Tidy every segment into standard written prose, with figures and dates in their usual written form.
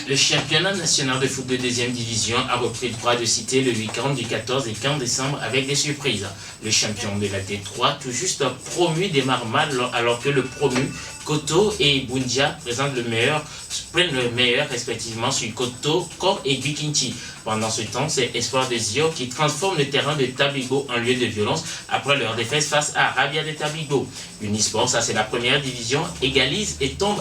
Le championnat national de foot de deuxième division a repris le droit de citer le week-end du 14 et 15 décembre avec des surprises. Le champion de la D3, tout juste promu, démarre mal alors que le promu Koto et Bundia prennent le meilleur respectivement sur Koto, Kor et Bikinti. Pendant ce temps, c'est Espoir de Zio qui transforme le terrain de Tabigo en lieu de violence après leur défaite face à Rabia de Tabigo. Unisport, ça c'est la première division, glisse et tombe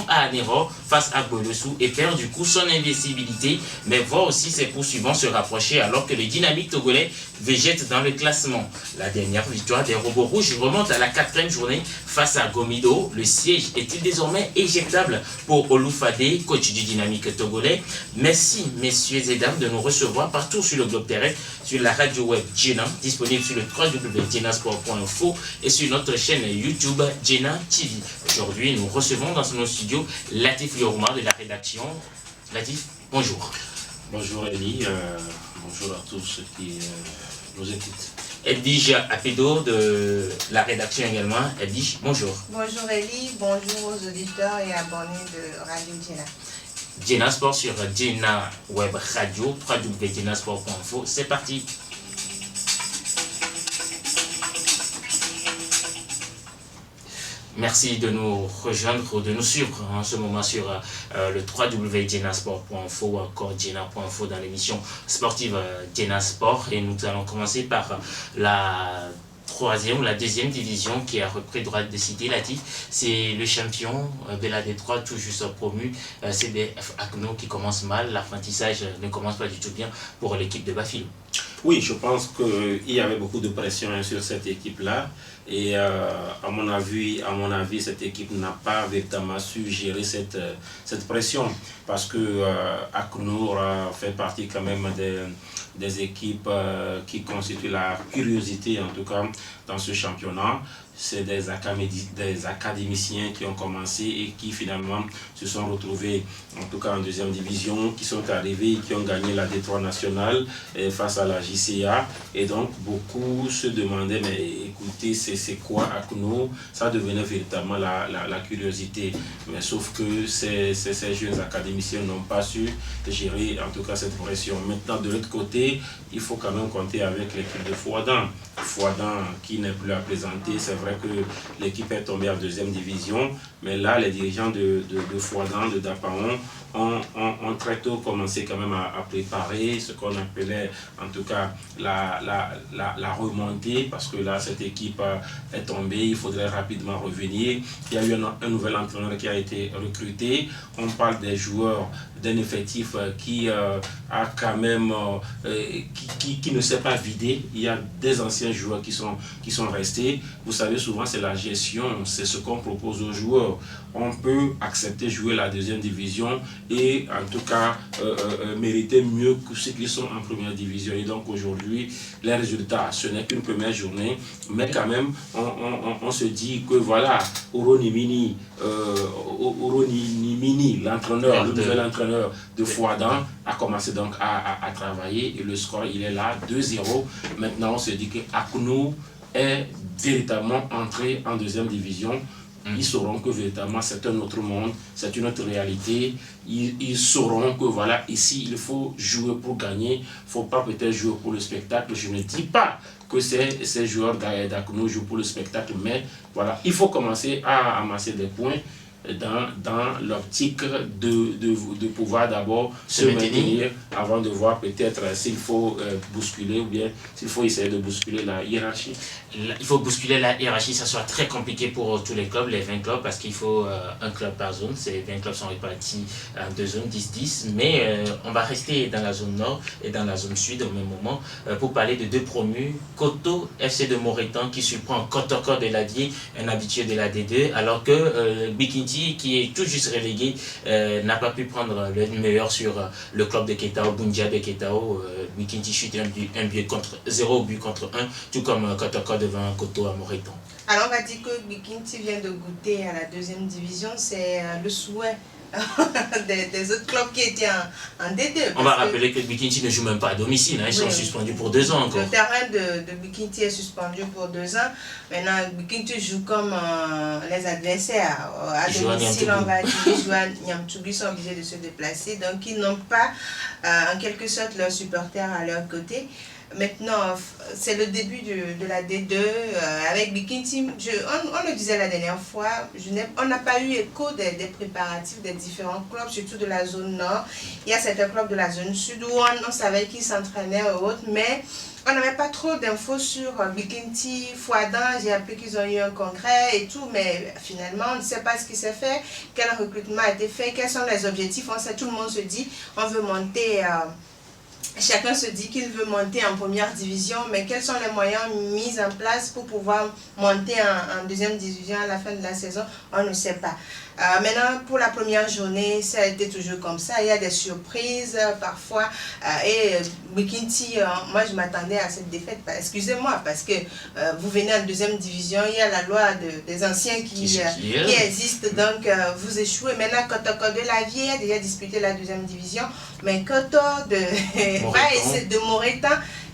à Anero face à Bolossou et perd du coup son invincibilité, mais voit aussi ses poursuivants se rapprocher alors que le dynamique togolais végète dans le classement. La dernière victoire des robots rouges remonte à la 4e journée face à Gomido. Le siège est-il désormais éjectable pour Oloufade, coach du dynamique togolais? Merci messieurs et dames de nous recevoir partout sur le globe terrestre, sur la radio web Djena, disponible sur le www.djenasport.info et sur notre chaîne YouTube Djena TV. Aujourd'hui, nous recevons dans nos studios Latif Liorma de la rédaction. Latif, bonjour. Bonjour Elie, bonjour à tous ceux qui nous écoutent. Edwige Apedo de la rédaction également. Edwige, bonjour. Bonjour Elie, bonjour aux auditeurs et abonnés de Radio Djena. Djena Sport sur Djena Web Radio, www.djenasport.info. C'est parti. Merci de nous rejoindre, de nous suivre en ce moment sur le www.djenasport.info ou encore djena.info dans l'émission sportive Djena Sport. Et nous allons commencer par la deuxième division qui a repris droit de citer Latif. C'est le champion de la D3 tout juste promu, CDF Acno, qui commence mal. L'apprentissage ne commence pas du tout bien pour l'équipe de Bafilo. Oui, je pense qu'il y avait beaucoup de pression sur cette équipe-là. Et à mon avis, cette équipe n'a pas véritablement su gérer cette pression. Parce que Acno fait partie quand même des équipes qui constituent la curiosité, en tout cas, dans ce championnat. C'est des académiciens qui ont commencé et qui finalement se sont retrouvés, en tout cas en deuxième division, qui sont arrivés et qui ont gagné la D3 nationale face à la JCA. Et donc beaucoup se demandaient, mais écoutez, c'est quoi Acno? Ça devenait véritablement la curiosité. Mais sauf que ces jeunes académiciens n'ont pas su gérer en tout cas cette pression. Maintenant, de l'autre côté, il faut quand même compter avec l'équipe de Fouadan. Fouadan qui n'est plus à plaisanter, c'est vrai que l'équipe est tombée en deuxième division, mais là les dirigeants de Fouadan, de Dapaon ont très tôt commencé quand même à préparer ce qu'on appelait en tout cas la remontée, parce que là cette équipe est tombée, il faudrait rapidement revenir. Il y a eu un nouvel entraîneur qui a été recruté, on parle des joueurs d'un effectif qui a quand même qui ne s'est pas vidé. Il y a des anciens joueurs qui sont restés. Vous savez, souvent c'est la gestion, c'est ce qu'on propose aux joueurs. On peut accepter jouer la deuxième division et en tout cas mériter mieux que ceux qui sont en première division. Et donc aujourd'hui, les résultats, ce n'est qu'une première journée, mais quand même on se dit que voilà, Oronimini, l'entraîneur, le nouvel entraîneur de Fouadan a commencé donc à travailler et le score il est là, 2-0. Maintenant on se dit que Acno est véritablement entré en deuxième division. Ils sauront que véritablement c'est un autre monde, c'est une autre réalité. Ils sauront que voilà, ici il faut jouer pour gagner, il ne faut pas peut-être jouer pour le spectacle. Je ne dis pas que ces joueurs d'Acno jouent pour le spectacle, mais voilà, il faut commencer à amasser des points dans l'optique de pouvoir d'abord se maintenir avant de voir peut-être s'il faut bousculer ou bien s'il faut essayer de bousculer la hiérarchie. Il faut bousculer la hiérarchie, ça sera très compliqué pour tous les clubs, les 20 clubs, parce qu'il faut un club par zone. Ces 20 clubs sont répartis en deux zones, 10-10, mais on va rester dans la zone nord et dans la zone sud au même moment pour parler de deux promus. Koto FC de Moretan qui surprend Kotoko de Ladier, un habitué de la D2, alors que Bikinti, qui est tout juste relégué, n'a pas pu prendre le meilleur sur le club de Ketao, Bundia de Ketao. Bikinti chute 0 but contre 1, tout comme Kotoko devant Koto à Moreton. Alors on va dire que Bikinti vient de goûter à la deuxième division, c'est le souhait des autres clubs qui étaient en D2. On va rappeler que Bikinti ne joue même pas à domicile, hein, ils sont suspendus pour 2 ans encore. Le terrain de Bikinti est suspendu pour 2 ans. Maintenant, Bikinti joue comme les adversaires. À domicile, on va dire, ils jouent à Niamtougou, ils sont obligés de se déplacer. Donc, ils n'ont pas, en quelque sorte, leurs supporters à leur côté. Maintenant, c'est le début de la D2 avec Bikinti. On le disait la dernière fois, on n'a pas eu écho des préparatifs des différents clubs, surtout de la zone nord. Il y a certains clubs de la zone sud où on savait qu'ils s'entraînaient et autres, mais on n'avait pas trop d'infos sur Bikinti, Fouadan. J'ai appris qu'ils ont eu un congrès et tout, mais finalement, on ne sait pas ce qui s'est fait, quel recrutement a été fait, quels sont les objectifs. On sait, tout le monde se dit, on veut monter... Chacun se dit qu'il veut monter en première division, mais quels sont les moyens mis en place pour pouvoir monter en deuxième division à la fin de la saison? On ne sait pas. Maintenant, pour la première journée, ça a été toujours comme ça. Il y a des surprises parfois. Et Bikinti, moi je m'attendais à cette défaite. Excusez-moi, parce que vous venez en deuxième division, il y a la loi des anciens qui existe. Donc vous échouez. Maintenant, Kotoko de Lavier a déjà disputé la deuxième division. Mais Koto de Moretan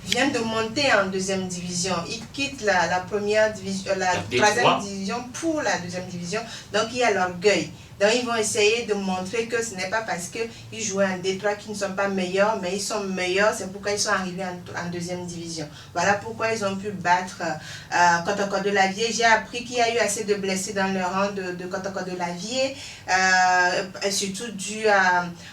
vient de monter en deuxième division. Il quitte la première division, la troisième division pour la deuxième division. Donc il y a l'orgueil. Donc ils vont essayer de montrer que ce n'est pas parce qu'ils jouent en D3 qu'ils ne sont pas meilleurs, mais ils sont meilleurs, c'est pourquoi ils sont arrivés en deuxième division. Voilà pourquoi ils ont pu battre Kotoko de Lavier. J'ai appris qu'il y a eu assez de blessés dans le rang de Kotoko de Lavier, surtout dû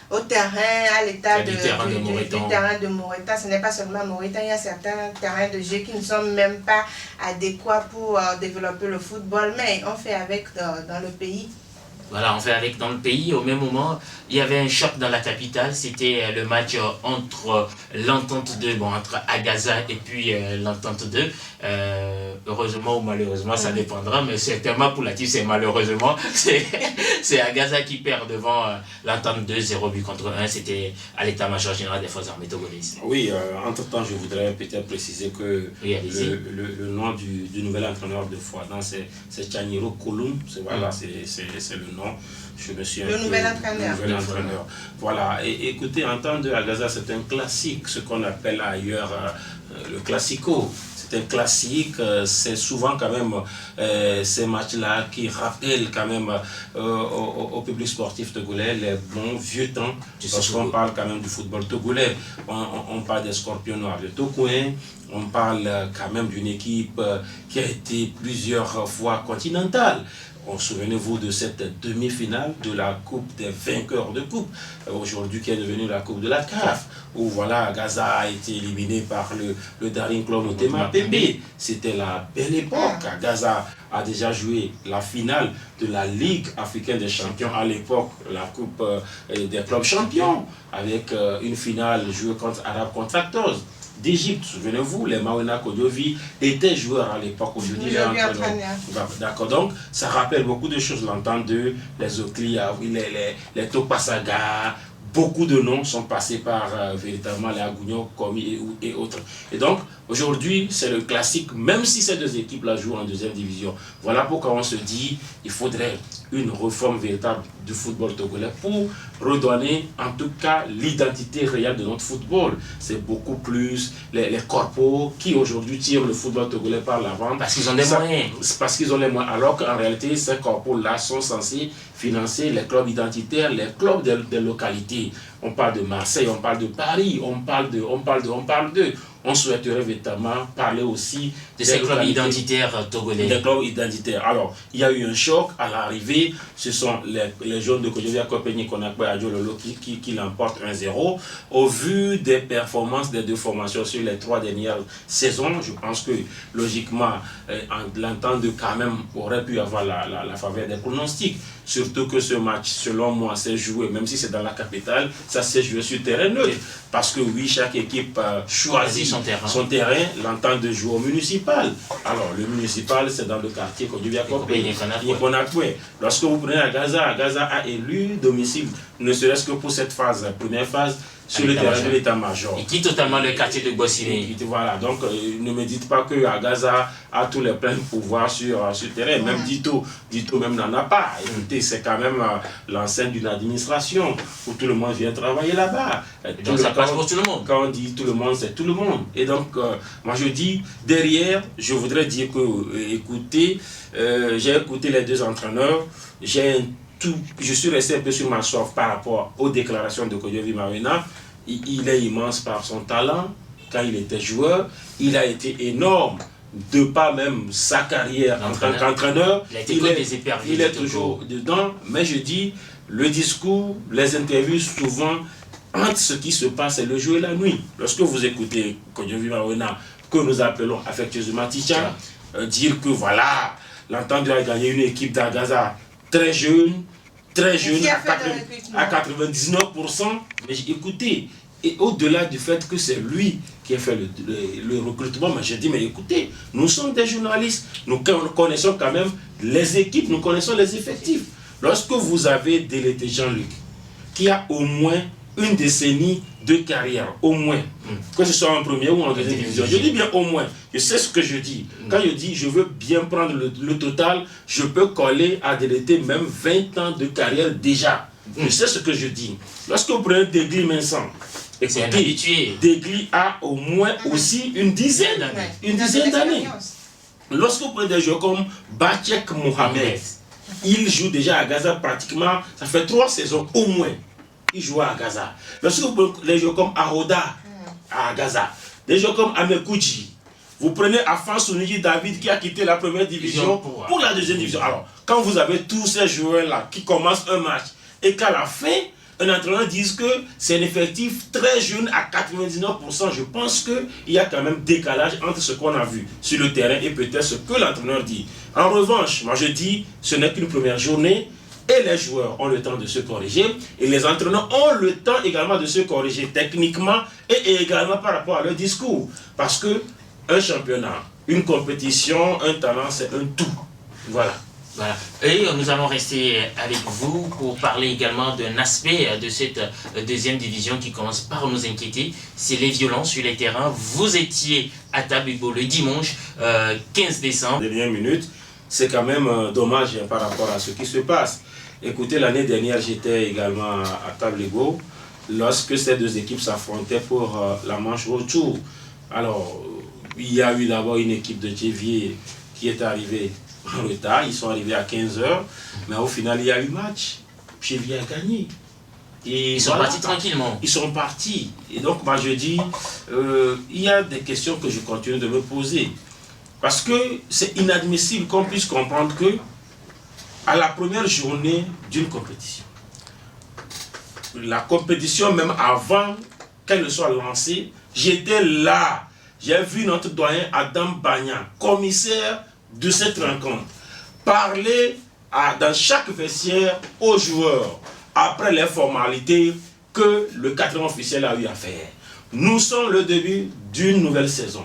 au terrain, à l'état du terrain de Moretan. Ce n'est pas seulement Moretan, il y a certains terrains de jeu qui ne sont même pas adéquats pour développer le football, mais on fait avec dans le pays. Voilà, on fait avec dans le pays. Au même moment, il y avait un choc dans la capitale. C'était le match entre l'Entente 2, entre Agaza et puis l'Entente 2. Heureusement ou malheureusement, ça dépendra, mais certainement pour la team, c'est malheureusement. C'est Agaza qui perd devant l'Entente 2, 0 but contre 1. C'était à l'état-major général des forces armées togolaises. Oui, entre-temps, je voudrais peut-être préciser que le nom du nouvel entraîneur de Fouadan, c'est Chaniro Kouloum. Voilà, c'est le nom. Je me suis le nouvel entraîneur. Voilà, et écoutez, en temps de Agaza, c'est un classique, ce qu'on appelle ailleurs le classico. C'est un classique, c'est souvent quand même ces matchs-là qui rappellent quand même au public sportif togolais les bons vieux temps, parce qu'on parle quand même du football togolais. On parle des Scorpions Noirs de Tokouin, on parle quand même d'une équipe qui a été plusieurs fois continentale. Souvenez-vous de cette demi-finale de la Coupe des vainqueurs de Coupe, aujourd'hui qui est devenue la Coupe de la CAF, où voilà, Gaza a été éliminé par le Daring Club Motema Pembe. C'était la belle époque. Gaza a déjà joué la finale de la Ligue africaine des champions, à l'époque la Coupe des clubs champions, avec une finale jouée contre Arab Contractors d'Égypte. Souvenez-vous, les Mawena Kodjovi étaient joueurs à l'époque. Aujourd'hui, d'accord, donc ça rappelle beaucoup de choses, l'entente de les Oklia, les Topasaga. Beaucoup de noms sont passés par véritablement les Agugno, Komi et autres. Et donc, aujourd'hui, c'est le classique, même si ces deux équipes-là jouent en deuxième division. Voilà pourquoi on se dit il faudrait une réforme véritable du football togolais pour redonner en tout cas l'identité réelle de notre football. C'est beaucoup plus les corpos qui aujourd'hui tirent le football togolais par l'avant. Parce qu'ils ont des moyens. Parce qu'ils ont les moyens. Alors qu'en réalité, ces corpos-là sont censés financer les clubs identitaires, les clubs des localités. On parle de Marseille, on parle de Paris, on parle d'eux. On souhaiterait véritablement parler aussi de ces clubs identitaires togolais. Des clubs identitaires. Alors, il y a eu un choc à l'arrivée. Ce sont les jeunes de Kodjovia Kopeni Konakwe Adjololo qui l'emportent 1-0. Au vu des performances des deux formations sur les 3 dernières saisons, je pense que logiquement, l'entente de quand même aurait pu avoir la faveur des pronostics. Surtout que ce match, selon moi, s'est joué, même si c'est dans la capitale, ça s'est joué sur terrain neutre. Parce que oui, chaque équipe choisit son terrain, l'entente de jouer au municipal. Alors, le municipal, c'est dans le quartier Kodjovia Kopeni Konakwe. Lorsque vous prenez à Gaza a élu domicile, ne serait-ce que pour cette phase, première phase sur le terrain de l'état-major. Il quitte totalement le quartier de Bossiné. Voilà, donc ne me dites pas que Agaza a tous les pleins pouvoirs sur le terrain. Même Dito même n'en a pas. Écoutez, c'est quand même l'enceinte d'une administration où tout le monde vient travailler là-bas. Donc ça passe pour tout le monde. Quand on dit tout le monde, c'est tout le monde. Et donc, moi je dis, derrière, je voudrais dire que, écoutez, j'ai écouté les deux entraîneurs, je suis resté un peu sur ma soif par rapport aux déclarations de Kodjovi Maïwenah. Il est immense par son talent. Quand il était joueur, il a été énorme. De pas même sa carrière en tant qu'entraîneur, il est toujours dedans. Mais je dis, le discours, les interviews, souvent, entre ce qui se passe et le jour et la nuit. Lorsque vous écoutez Kodjovi Maïwenah, que nous appelons affectueusement Ticha, dire que voilà, l'entente a gagné une équipe d'Agaza très jeune à 99%. Mais écoutez, et au-delà du fait que c'est lui qui a fait le recrutement, mais j'ai dit, mais écoutez, nous sommes des journalistes, nous connaissons quand même les équipes, nous connaissons les effectifs. Lorsque vous avez délété Jean-Luc, qui a au moins une décennie de carrière, au moins, que ce soit en première ou en deuxième division. Je dis bien au moins, je sais ce que je dis. Quand je dis je veux bien prendre le total, je peux coller à déléter même 20 ans de carrière déjà. Je sais ce que je dis. Lorsque vous prenez Degli Vincent, écoutez, Degli a au moins aussi une dizaine d'années. Lorsque vous prenez des joueurs comme Bachek Mohamed, il joue déjà à Gaza pratiquement, ça fait 3 saisons au moins. Il joue à Gaza. Lorsque vous prenez les joueurs comme Aroda à Gaza, des joueurs comme Amekouji, vous prenez Afan Souniji David qui a quitté la première division pour la deuxième division. Alors, quand vous avez tous ces joueurs-là qui commencent un match et qu'à la fin, un entraîneur dise que c'est un effectif très jeune à 99%, je pense qu'il y a quand même décalage entre ce qu'on a vu sur le terrain et peut-être ce que l'entraîneur dit. En revanche, moi je dis, ce n'est qu'une première journée. Et les joueurs ont le temps de se corriger et les entraîneurs ont le temps également de se corriger techniquement et également par rapport à leur discours. Parce que un championnat, une compétition, un talent, c'est un tout. Voilà. Et nous allons rester avec vous pour parler également d'un aspect de cette deuxième division qui commence par nous inquiéter, c'est les violences sur les terrains. Vous étiez à Tabubo le dimanche 15 décembre. Dernière minute, c'est quand même dommage par rapport à ce qui se passe. Écoutez, l'année dernière, j'étais également à Tabubo lorsque ces deux équipes s'affrontaient pour la manche retour. Alors, il y a eu d'abord une équipe de Tchévier qui est arrivée en retard. Ils sont arrivés à 15 h, mais au final, il y a eu match. Tchévier a gagné. Et ils sont partis tranquillement. Ils sont partis. Et donc, moi, je dis, il y a des questions que je continue de me poser. Parce que c'est inadmissible qu'on puisse comprendre que à la première journée d'une compétition, la compétition même avant qu'elle ne soit lancée, j'étais là. J'ai vu notre doyen Adam Bagnan, commissaire de cette rencontre, parler dans chaque vestiaire aux joueurs après les formalités que le quatrième officiel a eu à faire. Nous sommes le début d'une nouvelle saison.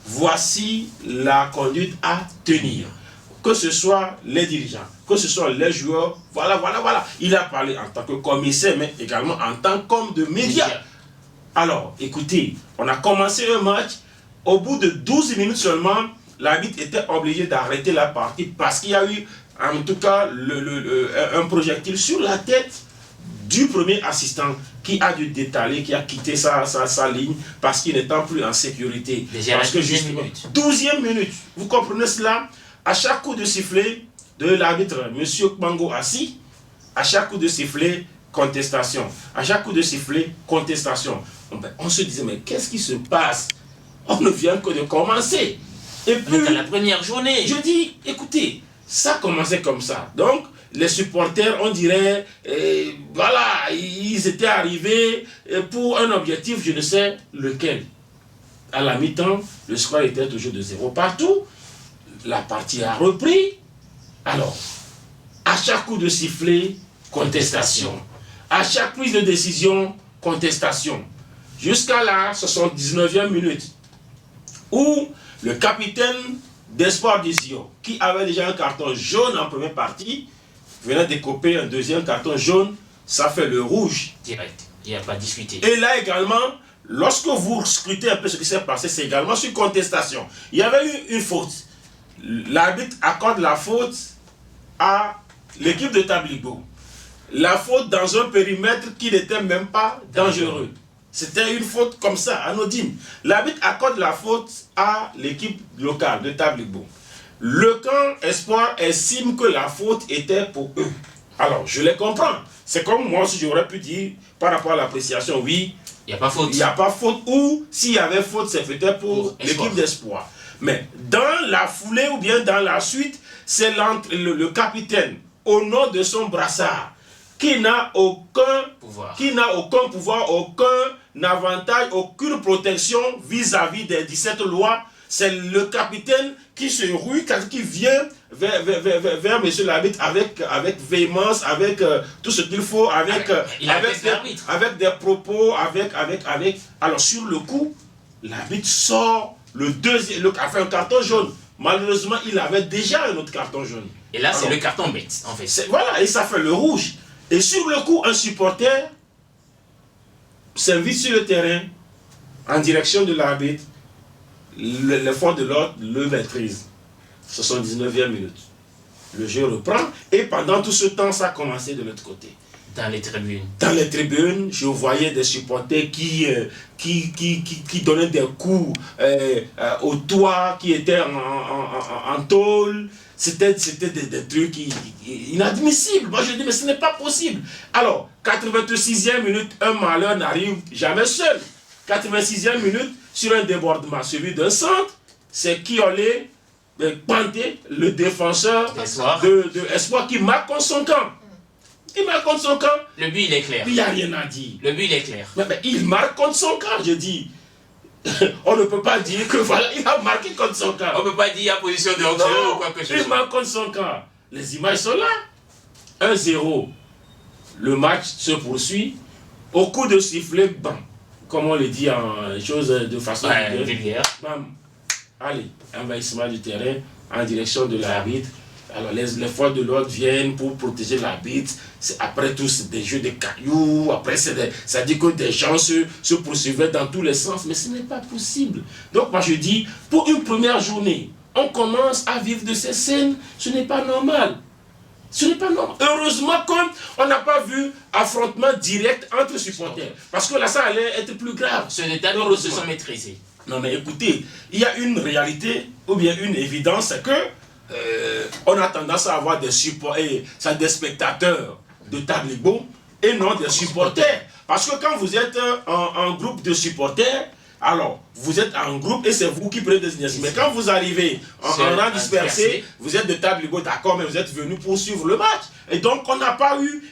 Voici la conduite à tenir. Que ce soit les dirigeants, que ce soit les joueurs, voilà. Il a parlé en tant que commissaire, mais également en tant qu'homme de médias. Alors, écoutez, on a commencé un match, au bout de 12 minutes seulement, l'arbitre était obligé d'arrêter la partie parce qu'il y a eu, en tout cas, un projectile sur la tête du premier assistant qui a dû détaler, qui a quitté sa ligne parce qu'il n'était plus en sécurité. Déjà parce que 12e minute, vous comprenez cela? À chaque coup de sifflet de l'arbitre, M. Kbango assis, à chaque coup de sifflet, contestation. À chaque coup de sifflet, contestation. On se disait, mais qu'est-ce qui se passe? On ne vient que de commencer. Et puis, la première journée. Je dis, écoutez, ça commençait comme ça. Donc, les supporters, on dirait, voilà, ils étaient arrivés pour un objectif, je ne sais lequel. À la mi-temps, le score était toujours de 0 partout. La partie a repris. Alors, à chaque coup de sifflet, contestation. À chaque prise de décision, contestation. Jusqu'à la 79e minute, où le capitaine d'Espoir d'Isio, qui avait déjà un carton jaune en première partie, venait d'écoper un deuxième carton jaune, ça fait le rouge. Direct. Il n'y a pas à discuter. Et là également, lorsque vous scrutez un peu ce qui s'est passé, c'est également sur contestation. Il y avait eu une faute. L'arbitre accorde la faute à l'équipe de Tabligo. La faute dans un périmètre qui n'était même pas dangereux. C'était une faute comme ça, anodine. L'arbitre accorde la faute à l'équipe locale de Tabligo. Le camp Espoir estime que la faute était pour eux. Alors, je les comprends. C'est comme moi, si j'aurais pu dire, par rapport à l'appréciation, oui, il n'y a pas faute. Il n'y a pas faute, ou s'il y avait faute, c'est peut-être pour l'équipe d'Espoir. Mais dans la foulée ou bien dans la suite, c'est le capitaine, au nom de son brassard, qui n'a aucun pouvoir, aucun avantage, aucune protection vis-à-vis des 17 lois. C'est le capitaine qui se rue, qui vient vers monsieur l'arbitre avec véhémence, avec tout ce qu'il faut, avec des propos, Alors sur le coup, l'arbitre sort un carton jaune. Malheureusement, il avait déjà un autre carton jaune. Et là, c'est le carton bête, en fait. Voilà, et ça fait le rouge. Et sur le coup, un supporter s'invite sur le terrain en direction de l'arbitre. Les forces de l'ordre le maîtrisent. 79e minute. Le jeu reprend et pendant tout ce temps, ça a commencé de l'autre côté. Dans les tribunes. Dans les tribunes, je voyais des supporters qui donnaient des coups au toit, qui étaient en tôle. C'était des trucs inadmissibles. Moi, je dis, mais ce n'est pas possible. Alors, 86e minute, un malheur n'arrive jamais seul. 86e minute, sur un débordement, celui d'un centre, c'est Kiolé, Panté, le défenseur de Espoir, qui marque contre son camp. Il marque contre son camp. Le but, il est clair. Il n'y a rien à dire. Le but, il est clair. Mais il marque contre son camp, je dis. On ne peut pas dire que voilà, il a marqué contre son camp. On ne peut pas dire à position de hors-jeu ou quoi que ce soit. Il marque contre son camp. Les images sont là. 1-0. Le match se poursuit. Au coup de sifflet, bam. Comme on le dit en chose de façon vulgaire. Bam. Allez, envahissement du terrain en direction de l'arbitre. Alors les forces de l'ordre viennent pour protéger l'arbitre. Après tout, c'est des jeux de cailloux. Après, ça dit que des gens se poursuivaient dans tous les sens. Mais ce n'est pas possible. Donc moi je dis, pour une première journée, on commence à vivre de ces scènes. Ce n'est pas normal. Ce n'est pas normal. Heureusement qu'on n'a pas vu affrontement direct entre supporters. Parce que là, ça allait être plus grave. Ce détail se sont maîtrisés. Non mais écoutez, il y a une réalité ou bien une évidence, c'est que on a tendance à avoir des spectateurs de Tabligo et non des supporters. Parce que quand vous êtes en groupe de supporters, alors vous êtes en groupe et c'est vous qui prenez des désignations. Mais quand vous arrivez en rang dispersé, vous êtes de Tabligo, d'accord, mais vous êtes venu pour suivre le match. Et donc on n'a pas eu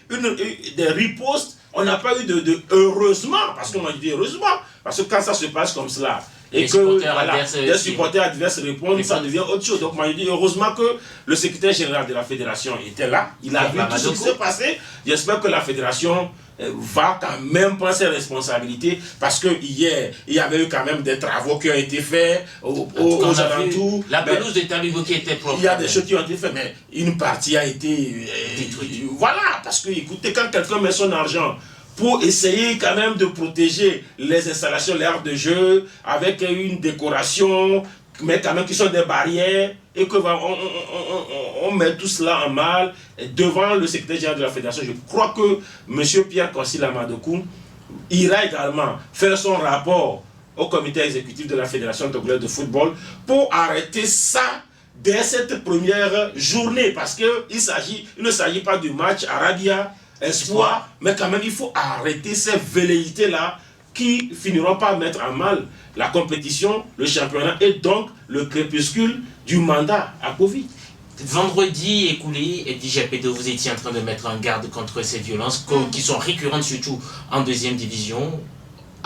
des ripostes, on n'a pas eu heureusement, parce qu'on a dit heureusement, parce que quand ça se passe comme cela, et que les supporters adverses répondent, ça devient autre chose. Donc moi je dis heureusement que le secrétaire général de la fédération était là, il a vu tout ce qui s'est passé. J'espère que la fédération va quand même prendre ses responsabilités, parce que hier il y avait eu quand même des travaux qui ont été faits aux alentours. La pelouse de Tabligo qui était propre. Il y a des choses qui ont été faites, mais une partie a été détruite. Voilà, parce que écoutez, quand quelqu'un met son argent pour essayer quand même de protéger les installations, les aires de jeu, avec une décoration, mais quand même qui sont des barrières, et que on met tout cela en mal devant le secrétaire général de la fédération. Je crois que M. Pierre Konsila Madokou ira également faire son rapport au comité exécutif de la fédération togolaise de football pour arrêter ça dès cette première journée, parce qu'il ne s'agit pas du match Arabia Espoir, mais quand même il faut arrêter ces velléités-là qui finiront par mettre en mal la compétition, le championnat et donc le crépuscule du mandat à Covid. Vendredi écoulé, DGP2, vous étiez en train de mettre en garde contre ces violences qui sont récurrentes, surtout en deuxième division.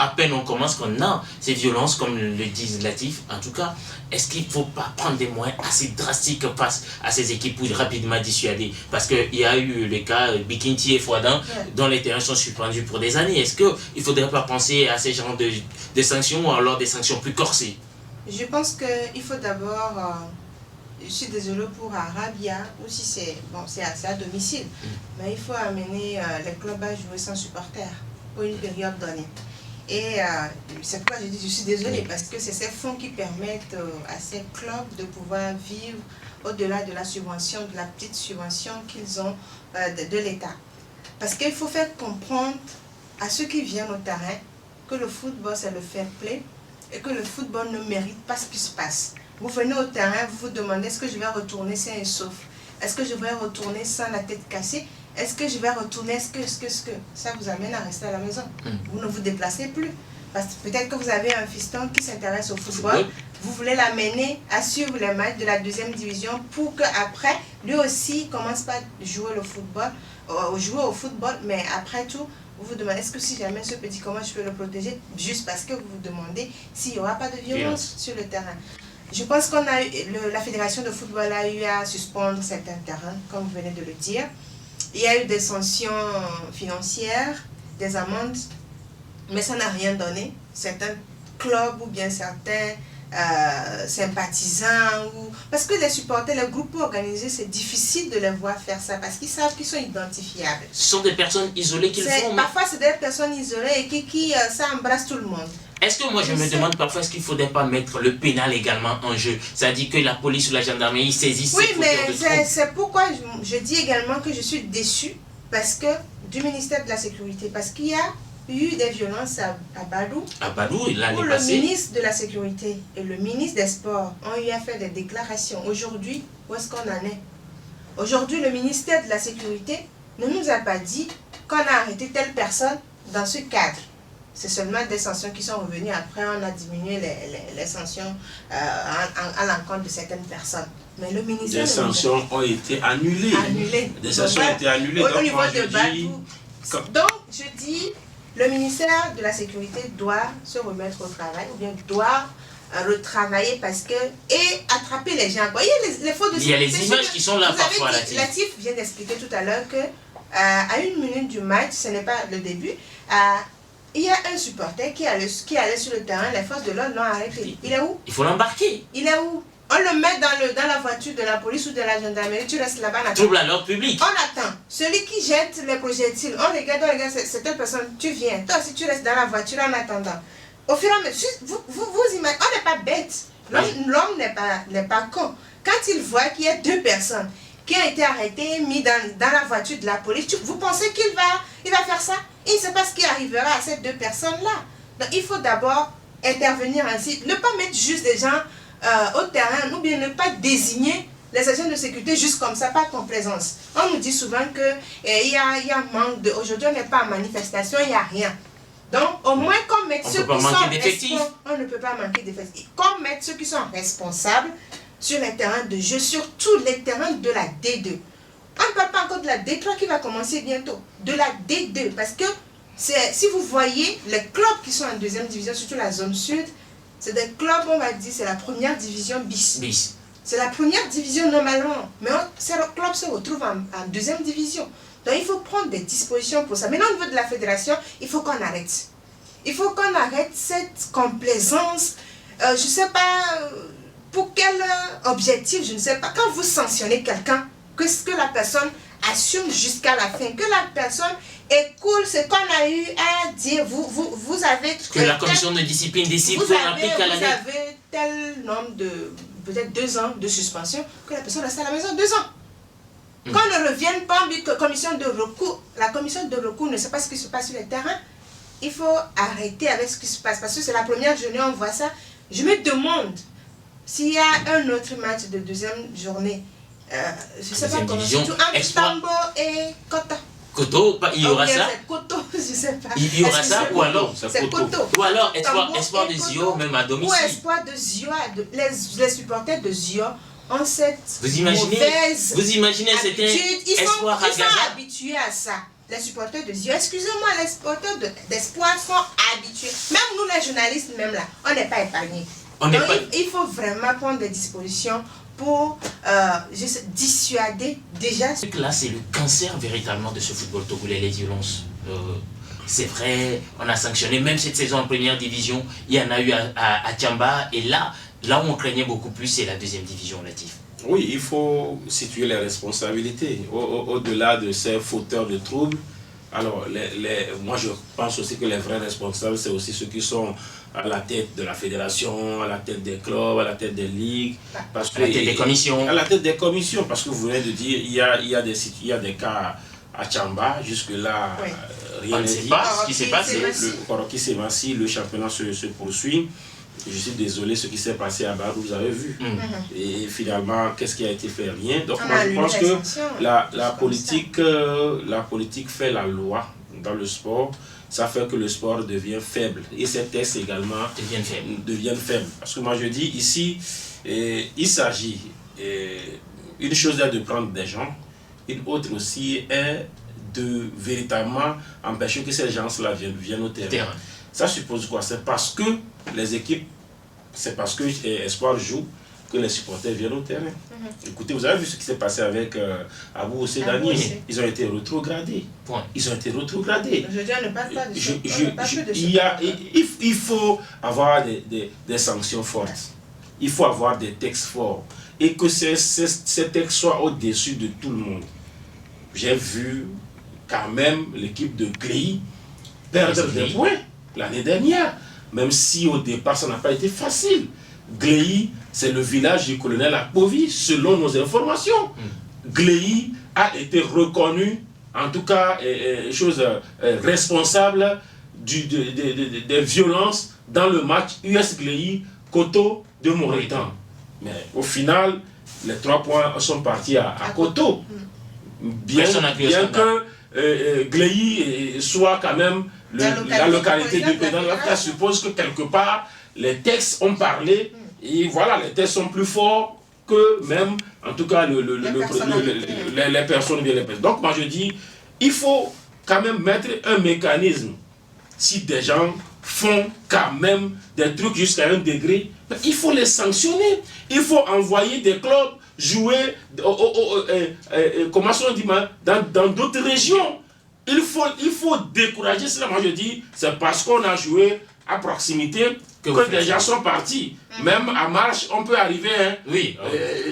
À peine on commence qu'on a ces violences, comme le disent Latif. En tout cas, est-ce qu'il ne faut pas prendre des moyens assez drastiques face à ces équipes pour rapidement dissuader? Parce qu'il y a eu le cas Bikinti et Fouadan, dont les terrains sont suspendus pour des années. Est-ce qu'il ne faudrait pas penser à ces genres de sanctions, ou alors des sanctions plus corsées? Je pense qu'il faut d'abord... je suis désolée pour Arabia, ou si c'est à domicile, mais il faut amener les clubs à jouer sans supporters. pour une période donnée. Et c'est pourquoi je dis je suis désolée, parce que c'est ces fonds qui permettent à ces clubs de pouvoir vivre au-delà de la subvention, de la petite subvention qu'ils ont de l'État. Parce qu'il faut faire comprendre à ceux qui viennent au terrain que le football c'est le fair play et que le football ne mérite pas ce qui se passe. Vous venez au terrain, vous vous demandez est-ce que je vais retourner sain et sauf? Est-ce que je vais retourner sans la tête cassée? Est-ce que je vais retourner? Est-ce que ça vous amène à rester à la maison? Vous ne vous déplacez plus. Parce que peut-être que vous avez un fiston qui s'intéresse au football. Vous voulez l'amener à suivre les matchs de la 2e division pour qu'après, lui aussi commence pas à jouer le football, jouer au football, mais après tout, vous vous demandez est-ce que si jamais ce petit, comment je peux le protéger? Juste parce que vous vous demandez s'il n'y aura pas de violence sur le terrain. Je pense qu'on a eu, la Fédération de football a eu à suspendre certains terrains, comme vous venez de le dire. Il y a eu des sanctions financières, des amendes, mais ça n'a rien donné. Certains clubs ou bien certains sympathisants, parce que les supporters, les groupes organisés, c'est difficile de les voir faire ça parce qu'ils savent qu'ils sont identifiables. Ce sont des personnes isolées qui le font. Parfois, c'est des personnes isolées et qui ça embrasse tout le monde. Est-ce que moi je me demande parfois est-ce qu'il ne faudrait pas mettre le pénal également en jeu? C'est-à-dire que la police ou la gendarmerie saisissent ces fauteurs de troubles. Oui, mais c'est pourquoi je dis également que je suis déçue parce que du ministère de la Sécurité, parce qu'il y a eu des violences à Badou. À Badou, l'année où le passée. ministre de la Sécurité et le ministre des Sports ont eu à faire des déclarations. Aujourd'hui, où est-ce qu'on en est? Aujourd'hui, le ministère de la Sécurité ne nous a pas dit qu'on a arrêté telle personne dans ce cadre. C'est seulement des sanctions qui sont revenues. Après, on a diminué les sanctions à l'encontre de certaines personnes. Mais le ministère... Des sanctions ont été annulées. Des sanctions ont été annulées. Au niveau de Badou. Donc, je dis, le ministère de la Sécurité doit se remettre au travail, ou bien doit retravailler parce que... Et attraper les gens. Vous voyez, les fautes de sécurité... Il y a les images qui sont là parfois. Latif vient d'expliquer tout à l'heure que à 1 minute du match, ce n'est pas le début, il y a un supporter qui allait sur le terrain, les forces de l'ordre l'ont arrêté. Il est où? Il faut l'embarquer. Il est où? On le met dans la voiture de la police ou de la gendarmerie, tu restes là-bas. Trouble à l'ordre public. On attend. Celui qui jette les projectiles, on regarde, c'est telle personne, tu viens. Toi aussi, tu restes dans la voiture en attendant. Au fur et à mesure, vous imaginez, on n'est pas bête. L'homme n'est pas con. Quand il voit qu'il y a 2 personnes qui ont été arrêtées, mis dans la voiture de la police, vous pensez qu'il va faire ça? Il ne sait pas ce qui arrivera à ces 2 personnes-là. Donc il faut d'abord intervenir ainsi. Ne pas mettre juste des gens au terrain, ou bien ne pas désigner les agents de sécurité juste comme ça, par complaisance. On nous dit souvent qu'il y a manque de... Aujourd'hui, on n'est pas en manifestation, il n'y a rien. Donc, au moins, qu'on mette ceux qui sont responsables. On ne peut pas manquer d'effectifs. Qu'on mette ceux qui sont responsables sur les terrains de jeu, surtout les terrains de la D2. On ne parle pas encore de la D3 qui va commencer bientôt. De la D2, parce que si vous voyez les clubs qui sont en 2e division, surtout la zone sud, c'est des clubs, on va dire, c'est la première division bis. C'est la première division normalement. Mais ces clubs se retrouvent en 2e division. Donc il faut prendre des dispositions pour ça. Maintenant au niveau de la fédération, il faut qu'on arrête. Il faut qu'on arrête cette complaisance. Je ne sais pas pour quel objectif, je ne sais pas. Quand vous sanctionnez quelqu'un, que la personne assume jusqu'à la fin. Que la personne écoute ce qu'on a eu à dire. Vous avez... Que la commission de discipline décide pour appliquer à la lettre. Vous avez tel nombre de... peut-être 2 ans de suspension, que la personne reste à la maison 2 ans. Qu'on ne revienne pas en commission de recours. La commission de recours ne sait pas ce qui se passe sur le terrain. Il faut arrêter avec ce qui se passe. Parce que c'est la première journée, on voit ça. Je me demande s'il y a un autre match de 2e journée. Je ne sais pas comment c'est tout. Entre Tambo et Kota. Koto, il y aura ça. Koto, je ne sais pas. Il y aura ça ou alors c'est Koto. Ou alors espoir de Zio, même à domicile. Ou espoir de Zio, les supporters de Zio ont cette mauvaise habitude. Ils sont habitués à ça. Les supporters de Zio, excusez-moi, les supporters d'espoir sont habitués. Même nous les journalistes, même là, on n'est pas épargnés. Il faut vraiment prendre des dispositions pour dissuader déjà. Là, c'est le cancer véritablement de ce football togolais, les violences. C'est vrai, on a sanctionné, même cette saison en première division, il y en a eu à Tchamba, et là où on craignait beaucoup plus, c'est la 2e division, Latif. Oui, il faut situer les responsabilités. Au-delà de ces fauteurs de troubles, Alors, moi je pense aussi que les vrais responsables, c'est aussi ceux qui sont à la tête de la fédération, à la tête des clubs, à la tête des ligues. Parce que, à la tête des commissions. À la tête des commissions, parce que vous venez de dire, il y a des cas à Tchamba, jusque-là, Oui. rien On ne n'est sait dit. pas ce qui s'est passé. Le Koroki s'évancie, le championnat se poursuit. Je suis désolé, ce qui s'est passé à Badou, vous avez vu. Et finalement, qu'est-ce qui a été fait? Rien. Donc moi je pense que la politique fait la loi dans le sport. Ça fait que le sport devient faible. Et ces tests également deviennent faibles. Parce que moi je dis ici, il s'agit, une chose est de prendre des gens, une autre aussi est de véritablement empêcher que ces gens-là viennent au terrain. Ça suppose quoi? C'est parce que les équipes, c'est parce que Espoir joue que les supporters viennent au terrain. Écoutez, vous avez vu ce qui s'est passé avec Abou Ossédani. Ils ont été rétrogradés. Ils ont été rétrogradés. Aujourd'hui, on ne parle pas de ça. Il faut avoir des sanctions fortes. Il faut avoir des textes forts. Et que ces textes soient au-dessus de tout le monde. J'ai vu quand même l'équipe de Cléi perdre des points l'année dernière, même si au départ ça n'a pas été facile. Gléi, c'est le village du colonel Akpovi, selon nos informations. Gléi a été reconnu, en tout cas, responsable des violences dans le match US Gléi Koto de Moritan. Mais au final, les 3 points sont partis à Koto. Bien que Gléi soit quand même la localité de président, ça suppose que quelque part les textes ont parlé et voilà, les textes sont plus forts que même en tout cas les personnes bien les personnes. Donc moi je dis, il faut quand même mettre un mécanisme. Si des gens font quand même des trucs jusqu'à un degré, il faut les sanctionner. Il faut envoyer des clubs jouer comment on dit, dans d'autres régions. Il faut décourager cela. Moi je dis, c'est parce qu'on a joué à proximité que des gens sont partis. Même à marche, on peut arriver. Oui.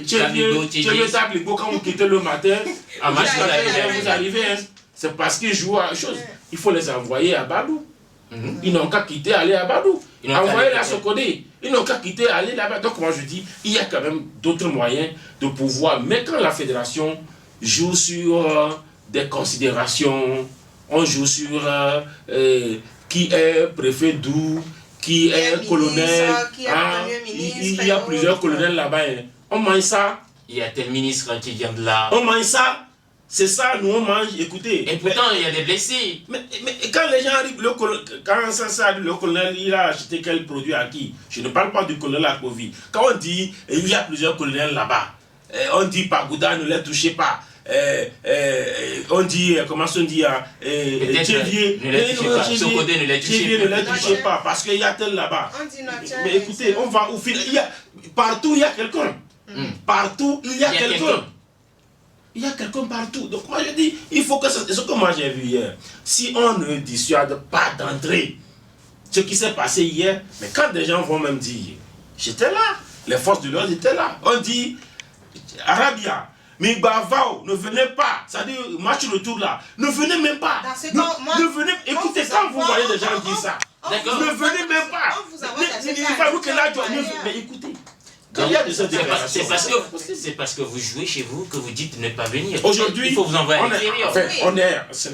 Tabligo, quand vous quittez le matin, à marche, vous arrivez. C'est parce qu'ils jouent à chose. Il faut les envoyer à Badou. Ils n'ont qu'à quitter, aller à Badou. Envoyer la Sokodé. Ils n'ont qu'à quitter, aller là-bas. Donc moi je dis, il y a quand même d'autres moyens de pouvoir. Mais quand la fédération joue sur des considérations, on joue sur qui est préfet d'où, qui est colonel, il y a plusieurs colonels là-bas. On mange ça. Il y a tel ministre qui vient de là. On mange ça. C'est ça, nous on mange, écoutez. Et pourtant, il y a des blessés. Mais quand les gens arrivent, quand ça arrive, le colonel, il a acheté quel produit à qui? Je ne parle pas du colonel à Covid. Quand on dit, il y a plusieurs colonels là-bas, on dit Pagouda, ne les touchez pas. On dit, comment on dit, Tchévier, ne les touchez pas, parce qu'il y a tel là-bas. Mais écoutez, on va au final, partout il y a quelqu'un. Partout il y a quelqu'un. Il y a quelqu'un partout. Donc moi je dis, il faut que c'est ce que moi j'ai vu hier. Si on ne dissuade pas d'entrer, ce qui s'est passé hier, mais quand des gens vont même dire, j'étais là, les forces de l'ordre étaient là. On dit, Arabia, Mibavao, ne venez pas. C'est-à-dire, match retour là, ne venez même pas. Ne venez, écoutez, quand vous voyez des gens dire ça, ne venez même pas. Mais écoutez. C'est parce que vous jouez chez vous que vous dites ne pas venir. Aujourd'hui, il faut vous envoyer à l'extérieur. Ce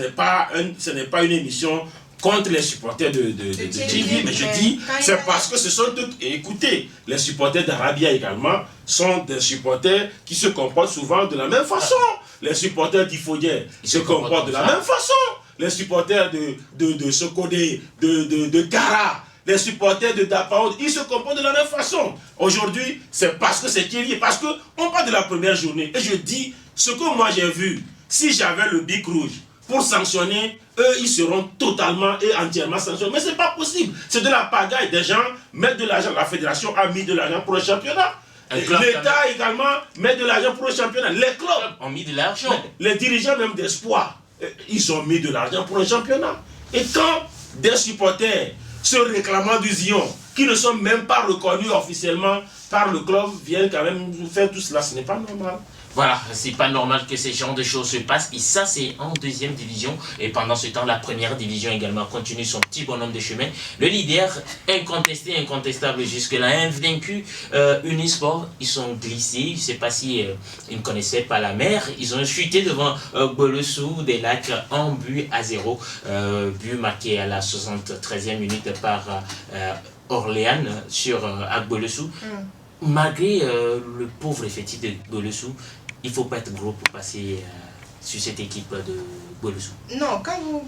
n'est pas une émission contre les supporters de TV, mais je dis, c'est parce que ce sont tous, écoutez, les supporters d'Arabia également sont des supporters qui se comportent souvent de la même façon. Les supporters d'Ifodier se comportent de la même façon. Les supporters de Sokodé, de Kara, les supporters de Dapaod, ils se comportent de la même façon. Aujourd'hui, c'est parce que c'est Thierry, parce qu'on parle de la première journée. Et je dis, ce que moi j'ai vu, si j'avais le bic rouge pour sanctionner, eux, ils seront totalement et entièrement sanctionnés. Mais ce n'est pas possible. C'est de la pagaille. Des gens mettent de l'argent. La fédération a mis de l'argent pour le championnat. L'État également met de l'argent pour le championnat. Les clubs ont mis de l'argent. Les dirigeants même d'Espoir, ils ont mis de l'argent pour le championnat. Et quand des supporters se réclamant du Zion, qui ne sont même pas reconnus officiellement par le club, viennent quand même faire tout cela, ce n'est pas normal. Voilà, c'est pas normal que ces genres de choses se passent. Et ça, c'est en deuxième division. Et pendant ce temps, la première division également continue son petit bonhomme de chemin. Le leader, incontesté, incontestable jusque-là, invaincu, Unisport, ils sont glissés. Je ne sais pas si ils ne connaissaient pas la mer. Ils ont chuté devant Bolesou des Lacs 1-0. But marqué à la 73e minute par Orléans sur Agbolesou. Malgré le pauvre effectif de Bolesou, il ne faut pas être gros pour passer sur cette équipe de Bolesou. Non, quand vous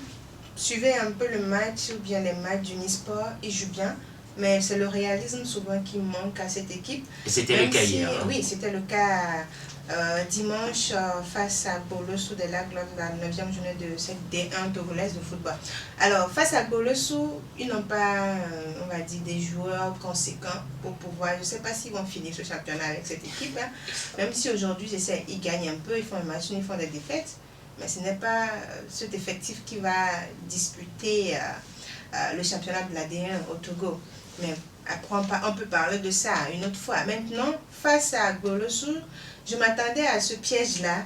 suivez un peu le match ou bien les matchs d'Unisport, ils jouent bien, mais c'est le réalisme souvent qui manque à cette équipe. Et c'était le cas hier. Oui, c'était le cas dimanche face à Bolesou des Lacs lors de la 9e journée de cette D1 togolaise de football. Alors, face à Bolesou, ils n'ont pas, on va dire, des joueurs conséquents pour pouvoir, je ne sais pas s'ils vont finir ce championnat avec cette équipe, hein. Même si aujourd'hui, ils gagnent un peu, ils font un match, ils font des défaites, mais ce n'est pas cet effectif qui va disputer le championnat de la D1 au Togo. Mais après, on peut parler de ça une autre fois. Maintenant, face à Bolesou, je m'attendais à ce piège-là,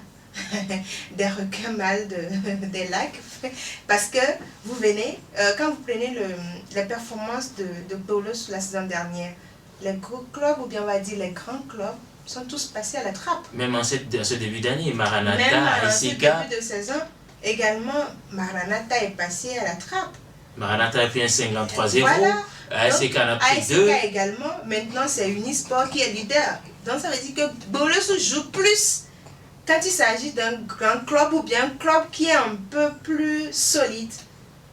des requins mâles des lacs, parce que vous venez, quand vous prenez les performances de Bolesou la saison dernière, les gros clubs, ou bien on va dire les grands clubs, sont tous passés à la trappe. Même en ce début d'année, Maranatha, Même en ce SK. début de saison, également, Maranatha est passé à la trappe. Maranatha a pris un 53-0. Voilà. ASK en a pris ASK 2. également, maintenant c'est Unisport qui est leader. Donc ça veut dire que Bolesou joue plus quand il s'agit d'un grand club ou bien un club qui est un peu plus solide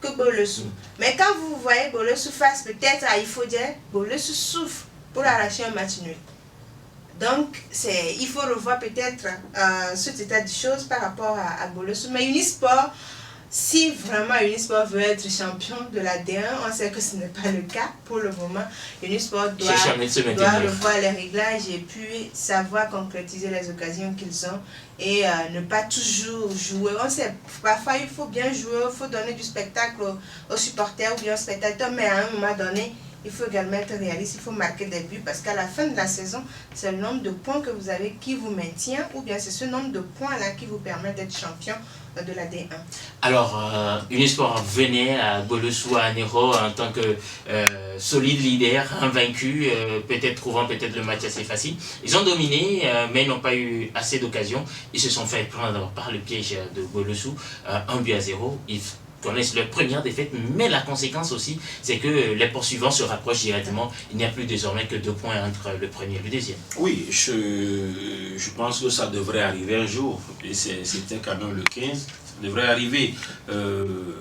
que Bolesou. Mais quand vous voyez Bolesou face peut-être à Ifodien, Bolesou souffre pour arracher un match nul. Donc il faut revoir peut-être cet état de choses par rapport à Bolesou. Mais Unisport, si vraiment Unisport veut être champion de la D1, on sait que ce n'est pas le cas pour le moment. Unisport doit revoir les réglages et puis savoir concrétiser les occasions qu'ils ont et ne pas toujours jouer. On sait, parfois il faut bien jouer, il faut donner du spectacle aux supporters ou bien aux spectateurs, mais à un moment donné, il faut également être réaliste, il faut marquer des buts parce qu'à la fin de la saison, c'est le nombre de points que vous avez qui vous maintient ou bien c'est ce nombre de points-là qui vous permet d'être champion de la D1. Alors, Unisport venait à Bolesou, à Nero en tant que solide leader, invaincu, peut-être trouvant peut-être le match assez facile. Ils ont dominé, mais ils n'ont pas eu assez d'occasions. Ils se sont fait prendre par le piège de Bolesou, 1-0. Ils connaissent leur première défaite, mais la conséquence aussi, c'est que les poursuivants se rapprochent directement. Il n'y a plus désormais que 2 points entre le premier et le deuxième. Oui, je pense que ça devrait arriver un jour. Et c'était quand même le 15. Ça devrait arriver.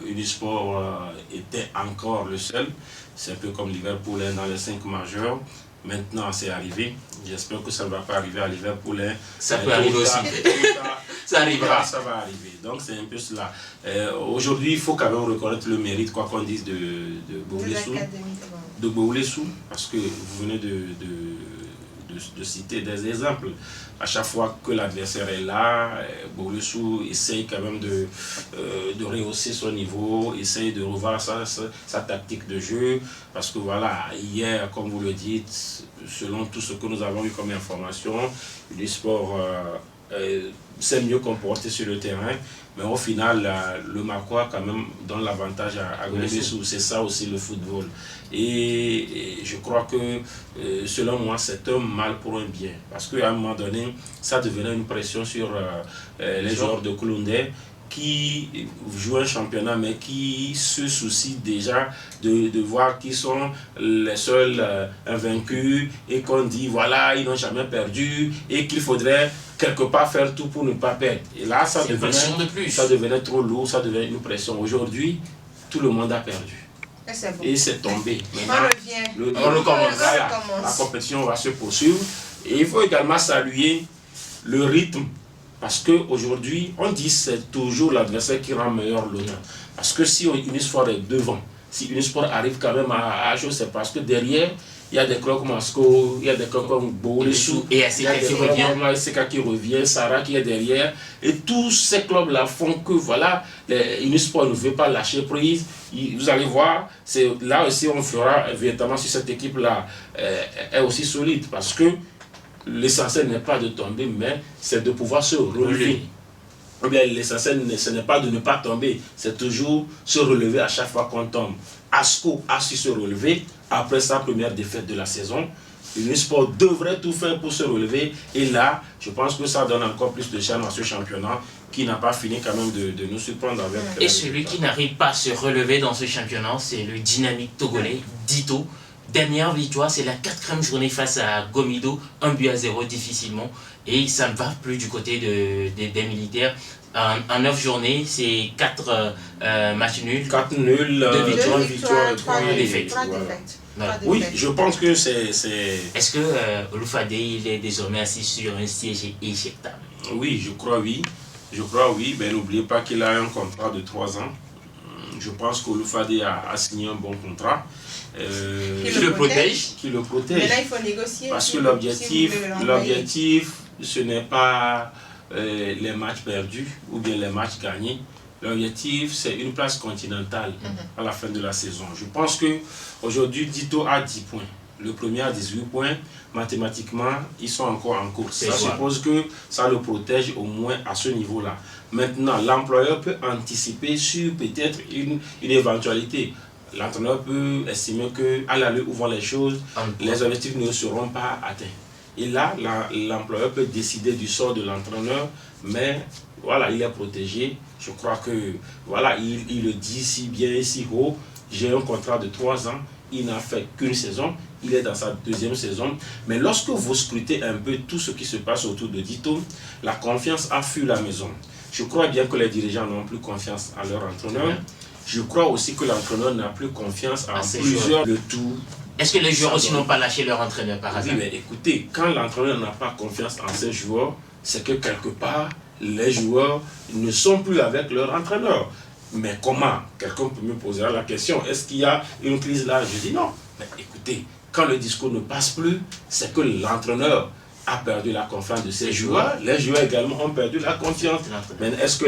Unisport était encore le seul. C'est un peu comme Liverpool dans les 5 majeurs. Maintenant, c'est arrivé. J'espère que ça ne va pas arriver à Liverpool. Ça peut arriver aussi. Ça arrivera. Ça va arriver. Donc, c'est un peu cela. Aujourd'hui, il faut quand même reconnaître le mérite, quoi qu'on dise, de Bolesou, parce que vous venez de citer des exemples. À chaque fois que l'adversaire est là, Bolesou essaye quand même de rehausser son niveau, essaye de revoir sa tactique de jeu, parce que voilà, hier, comme vous le dites, selon tout ce que nous avons eu comme information, le sport s'est mieux comporté sur le terrain, mais au final, le Marois quand même donne l'avantage à Bolesou. C'est ça aussi le football. Et je crois que, selon moi, c'est un mal pour un bien. Parce qu'à un moment donné, ça devenait une pression sur les joueurs de Koulundé qui jouent un championnat, mais qui se soucient déjà de voir qui sont les seuls invaincus et qu'on dit, voilà, ils n'ont jamais perdu et qu'il faudrait quelque part faire tout pour ne pas perdre. Et là, ça devenait trop lourd, ça devenait une pression. Aujourd'hui, tout le monde a perdu. Et c'est tombé. Maintenant, on recommence. La compétition va se poursuivre. Et il faut également saluer le rythme. Parce qu'aujourd'hui, on dit que c'est toujours l'adversaire qui rend meilleur l'honneur. Parce que si Unisport est devant, si Unisport arrive quand même à jouer, c'est parce que derrière, il y a des clubs comme Asco, il y a des clubs comme Bolesou, et ASK qui revient, Sarah qui est derrière. Et tous ces clubs-là font que voilà, Unisport ne veut pas lâcher prise. Vous allez voir, là aussi on fera véritablement si cette équipe-là est aussi solide. Parce que l'essentiel n'est pas de tomber, mais c'est de pouvoir se relever. Ou bien l'essentiel, ce n'est pas de ne pas tomber, c'est toujours se relever à chaque fois qu'on tombe. Asco a su se relever après sa première défaite de la saison. Unisport devrait tout faire pour se relever. Et là, je pense que ça donne encore plus de charme à ce championnat qui n'a pas fini quand même de nous surprendre avec... Et celui qui n'arrive pas à se relever dans ce championnat, c'est le dynamique togolais, Dito. Dernière victoire, c'est la 4e journée face à Gomido, 1-0 difficilement. Et ça ne va plus du côté des militaires. En 9 journées, c'est 4 matchs nuls. 4 nuls, 2 victoires et 3 défaites. Voilà. Oui, je pense que c'est... Est-ce que Oloufade, il est désormais assis sur un siège éjectable? Oui, je crois oui. Mais n'oubliez pas qu'il a un contrat de 3 ans. Je pense qu'Oloufade a signé un bon contrat. Qui le protège. Mais là, il faut négocier. Parce que l'objectif, ce n'est pas les matchs perdus ou bien les matchs gagnés. L'objectif, c'est une place continentale à la fin de la saison. Je pense qu'aujourd'hui, Dito a 10 points. Le premier a 18 points. Mathématiquement, ils sont encore en course. Ça suppose que ça le protège au moins à ce niveau-là. Maintenant, l'employeur peut anticiper sur peut-être une éventualité. L'entraîneur peut estimer qu'à l'allure où vont les choses, les objectifs ne seront pas atteints. Et là, l'employeur peut décider du sort de l'entraîneur, mais voilà, il est protégé. Je crois que, voilà, il le dit si bien et si haut. J'ai un contrat de 3 ans, il n'a fait qu'une saison, il est dans sa 2e saison. Mais lorsque vous scrutez un peu tout ce qui se passe autour de Dito, la confiance a fui la maison. Je crois bien que les dirigeants n'ont plus confiance à leur entraîneur. Je crois aussi que l'entraîneur n'a plus confiance en plusieurs de tout. Est-ce que les joueurs aussi n'ont pas lâché leur entraîneur par hasard? Oui, mais écoutez, quand l'entraîneur n'a pas confiance en ses joueurs, c'est que quelque part, les joueurs ne sont plus avec leur entraîneur. Mais comment? Quelqu'un peut me poser la question, est-ce qu'il y a une crise là? Je dis non. Mais écoutez, quand le discours ne passe plus, c'est que l'entraîneur a perdu la confiance de ses joueurs. Les joueurs également ont perdu la confiance. Mais est-ce que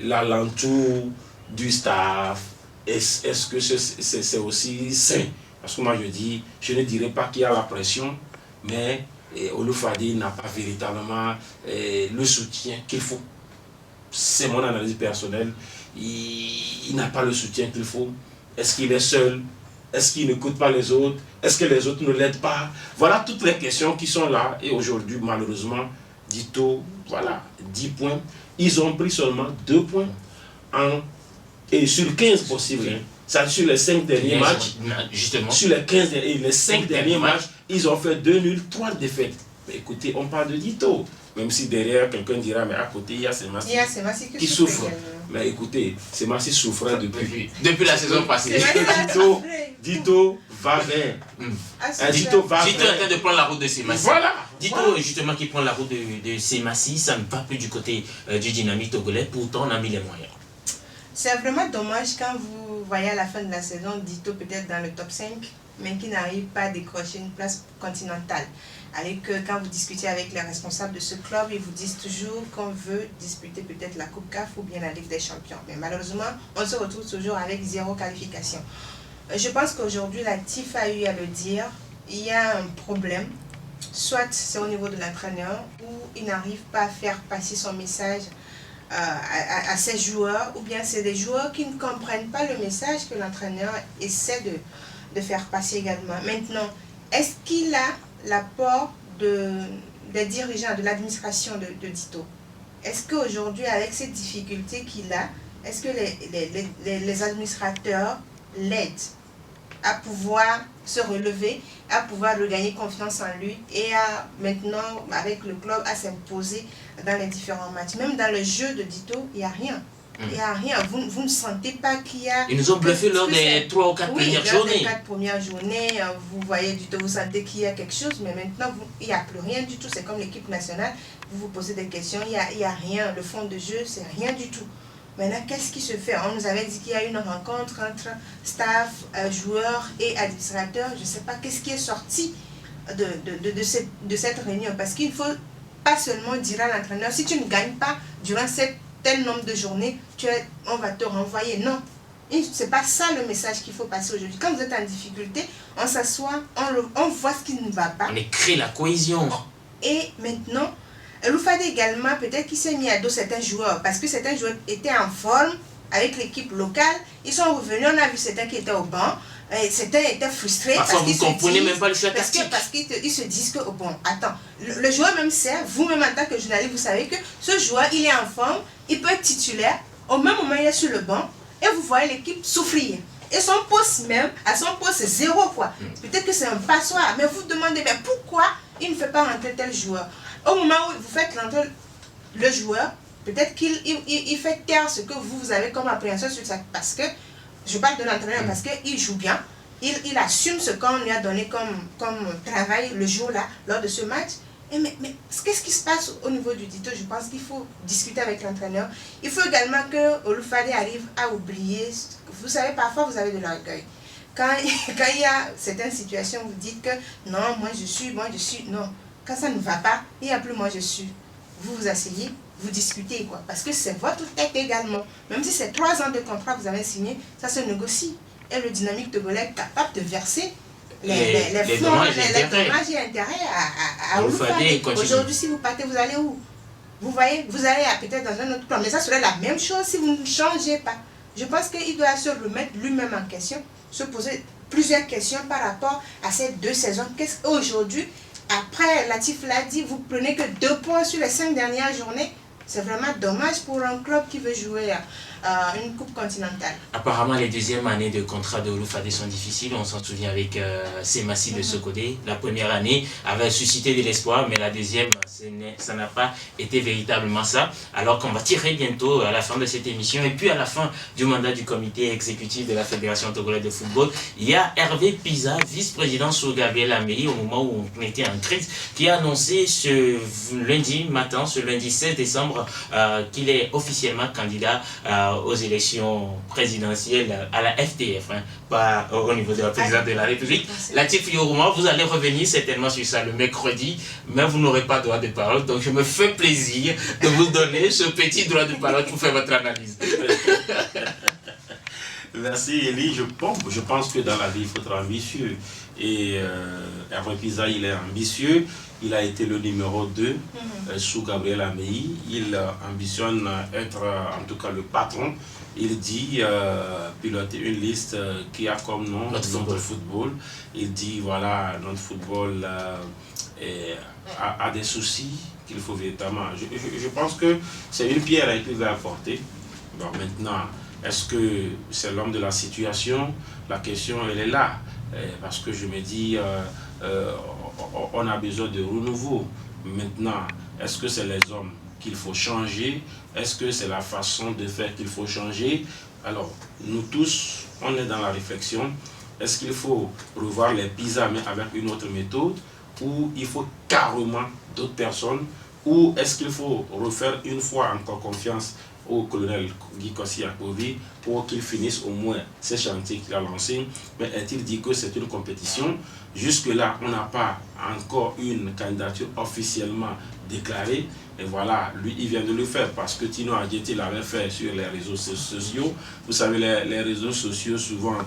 l'alentour du staff, est-ce que c'est aussi sain? Parce que moi je ne dirais pas qu'il y a la pression, mais Oloufade n'a pas véritablement le soutien qu'il faut. C'est mon analyse personnelle. Il n'a pas le soutien qu'il faut. Est-ce qu'il est seul? Est-ce qu'il n'écoute pas les autres? Est-ce que les autres ne l'aident pas? Voilà toutes les questions qui sont là. Et aujourd'hui, malheureusement, Dito, voilà, 10 points. Ils ont pris seulement 2 points et sur 15 possibles. Ça, sur les 5 derniers matchs, justement. Sur les 5 derniers matchs, ils ont fait 2 nuls, 3 défaites. Mais écoutez, on parle de Dito. Même si derrière, quelqu'un dira, mais à côté, il y a Semassi qui souffre. Mais écoutez, Semassi souffrait depuis la saison passée. Dito va vers. Dito est en train de prendre la route de Semassi. Voilà. Dito, justement, qui prend la route de Semassi, ça ne va plus du côté du dynamique togolais. Pourtant, on a mis les moyens. C'est vraiment dommage quand vous voyez à la fin de la saison Dito peut-être dans le top 5, mais qui n'arrive pas à décrocher une place continentale. Avec quand vous discutez avec les responsables de ce club, ils vous disent toujours qu'on veut disputer peut-être la Coupe CAF ou bien la Ligue des Champions. Mais malheureusement, on se retrouve toujours avec 0 qualification. Je pense qu'aujourd'hui, la TIF a eu à le dire, il y a un problème. Soit c'est au niveau de l'entraîneur, où il n'arrive pas à faire passer son message à ses joueurs, ou bien c'est des joueurs qui ne comprennent pas le message que l'entraîneur essaie de faire passer également. Maintenant, est-ce qu'il a l'apport des dirigeants, de l'administration de Dito? Est-ce qu'aujourd'hui, avec ces difficultés qu'il a, est-ce que les administrateurs l'aident à pouvoir se relever, à pouvoir regagner confiance en lui et à maintenant, avec le club, à s'imposer dans les différents matchs? Même dans le jeu de Dito, il n'y a rien. Il n'y a rien. Vous ne sentez pas qu'il y a... Ils nous ont bluffé lors des 3 ou 4 premières journées. Oui, lors des 4 premières journées, vous voyez du tout, vous sentez qu'il y a quelque chose, mais maintenant, il n'y a plus rien du tout. C'est comme l'équipe nationale, vous vous posez des questions, il n'y a rien. Le fond de jeu, c'est rien du tout. Maintenant, qu'est-ce qui se fait? On nous avait dit qu'il y a une rencontre entre staff, joueurs et administrateurs. Je ne sais pas qu'est-ce qui est sorti de cette réunion. Parce qu'il ne faut pas seulement dire à l'entraîneur, si tu ne gagnes pas durant tel nombre de journées, on va te renvoyer. Non. c'est pas ça le message qu'il faut passer aujourd'hui. Quand vous êtes en difficulté, on s'assoit, on voit ce qui ne va pas. On crée la cohésion. Et maintenant, Eloufade également, peut-être qu'il s'est mis à dos certains joueurs, parce que certains joueurs étaient en forme avec l'équipe locale. Ils sont revenus, on a vu certains qui étaient au banc. Certains étaient frustrés. Parfois, vous ne comprenez même pas le choix tactique. Parce qu'ils se disent que, oh bon, attends, le joueur même sert, vous-même en tant que journaliste, vous savez que ce joueur, il est en forme, il peut être titulaire, au même moment, il est sur le banc, et vous voyez l'équipe souffrir. Et son poste même, à son poste, c'est 0 quoi. Peut-être que c'est un passoire, mais vous demandez, mais pourquoi il ne fait pas rentrer tel joueur? Au moment où vous faites rentrer le joueur, peut-être qu'il fait taire ce que vous avez comme appréhension sur ça. Parce que, je parle de l'entraîneur, parce qu'il joue bien, il assume ce qu'on lui a donné comme travail le jour-là, lors de ce match. Et mais qu'est-ce qui se passe au niveau du dito? Je pense qu'il faut discuter avec l'entraîneur. Il faut également que Eloufade arrive à oublier. Vous savez, parfois vous avez de l'orgueil. Quand il y a certaines situations, vous dites que non, moi je suis. Non. Quand ça ne va pas, il n'y a plus moi je suis. Vous vous asseyez, vous discutez quoi. Parce que c'est votre tête également. Même si c'est 3 ans de contrat que vous avez signé, ça se négocie. Et le dynamique togolais est capable de verser les dommages et intérêts à Eloufade. Aujourd'hui, si vous partez, vous allez où? Vous voyez, vous allez peut-être dans un autre plan. Mais ça serait la même chose si vous ne changez pas. Je pense qu'il doit se remettre lui-même en question, se poser plusieurs questions par rapport à ces 2 saisons. Qu'est-ce qu'aujourd'hui, après Latif l'a dit, vous prenez que 2 points sur les 5 dernières journées. C'est vraiment dommage pour un club qui veut jouer une coupe continentale. Apparemment, les deuxièmes années de contrat de Eloufade sont difficiles. On s'en souvient avec Semassi de Sokodé. La première année avait suscité de l'espoir, mais la deuxième, ça n'a pas été véritablement ça. Alors qu'on va tirer bientôt à la fin de cette émission et puis à la fin du mandat du comité exécutif de la Fédération togolaise de football, il y a Hervé Pisa, vice-président sous Gabriel Amélie, au moment où on était en crise, qui a annoncé ce lundi matin, ce lundi 16 décembre, qu'il est officiellement candidat aux élections présidentielles à la FTF, hein, pas au niveau de la présidence de la République. Latif Yorouma, vous allez revenir certainement sur ça le mercredi, mais vous n'aurez pas droit de parole, donc je me fais plaisir de vous donner ce petit droit de parole pour faire votre analyse. Merci Elie. Je pense que dans la vie, il faut être ambitieux. Et Hervé Pisa, il est ambitieux. Il a été le numéro 2 sous Gabriel Amélie. Il ambitionne être en tout cas le patron. Il dit piloter une liste qui a comme nom notre football. Il dit voilà, notre football a des soucis qu'il faut véritablement. Je pense que c'est une pierre qu'il va apporter. Bon, maintenant, est-ce que c'est l'homme de la situation? La question, elle est là. Parce que je me dis, on a besoin de renouveau. Maintenant, est-ce que c'est les hommes qu'il faut changer? Est-ce que c'est la façon de faire qu'il faut changer? Alors, nous tous, on est dans la réflexion. Est-ce qu'il faut revoir les Pisa mais avec une autre méthode? Ou il faut carrément d'autres personnes? Ou est-ce qu'il faut refaire une fois encore confiance au colonel Guy Kossi Akovi pour qu'il finisse au moins ces chantiers qu'il a lancés? Mais est-il dit que c'est une compétition? Jusque-là, on n'a pas encore une candidature officiellement déclarée. Et voilà, lui, il vient de le faire parce que Tino Adjeti l'avait fait sur les réseaux sociaux. Vous savez, les réseaux sociaux, souvent,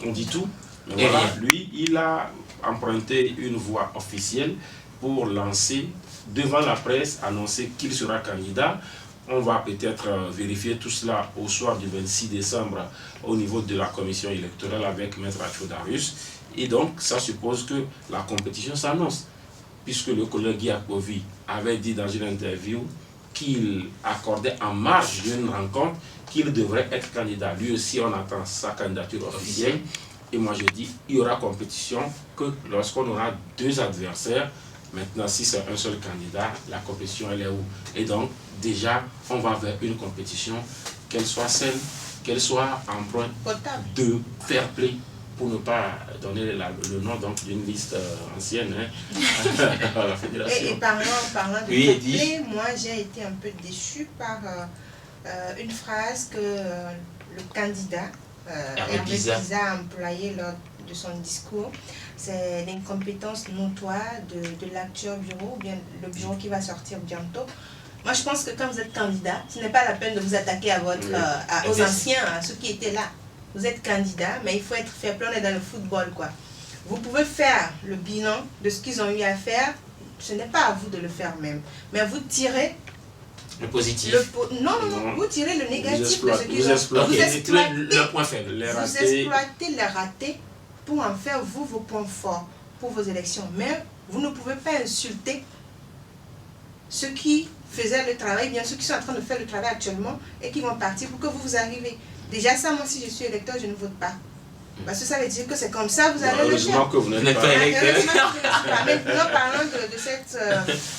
on dit tout. Mais voilà, lui, il a emprunté une voie officielle pour lancer devant la presse, annoncer qu'il sera candidat. On va peut-être vérifier tout cela au soir du 26 décembre au niveau de la commission électorale avec Maître Achodarius. Et donc, ça suppose que la compétition s'annonce, puisque le collègue Guy Akovi avait dit dans une interview qu'il accordait en marge d'une rencontre qu'il devrait être candidat. Lui aussi, on attend sa candidature officielle. Et moi, je dis, il y aura compétition que lorsqu'on aura 2 adversaires. Maintenant, si c'est un seul candidat, la compétition, elle est où? Et donc, déjà, on va vers une compétition, qu'elle soit saine, qu'elle soit empreinte de fair play, pour ne pas donner le nom d'une liste ancienne à la fédération. Et parlant de fair play, moi, j'ai été un peu déçu par une phrase que le candidat Hervé Pisa a employée lors de son discours. C'est l'incompétence notoire de l'actuel bureau, ou bien le bureau qui va sortir bientôt. Moi, je pense que quand vous êtes candidat, ce n'est pas la peine de vous attaquer à votre, aux anciens, à ceux qui étaient là. Vous êtes candidat, mais il faut être fair play. On est dans le football, quoi. Vous pouvez faire le bilan de ce qu'ils ont eu à faire. Ce n'est pas à vous de le faire même. Mais vous tirez le positif. Non, vous tirez le négatif de ce qu'ils ont fait. Vous exploitez le point faible. Vous exploitez les ratés pour en faire, vous, vos points forts pour vos élections. Mais vous ne pouvez pas insulter ceux qui faisaient le travail, bien ceux qui sont en train de faire le travail actuellement et qui vont partir pour que vous arrivez. Déjà ça, moi, si je suis électeur, je ne vote pas. Parce que ça veut dire que c'est comme ça, vous allez le faire. Heureusement que vous n'êtes pas électeur. Maintenant, parlant de cette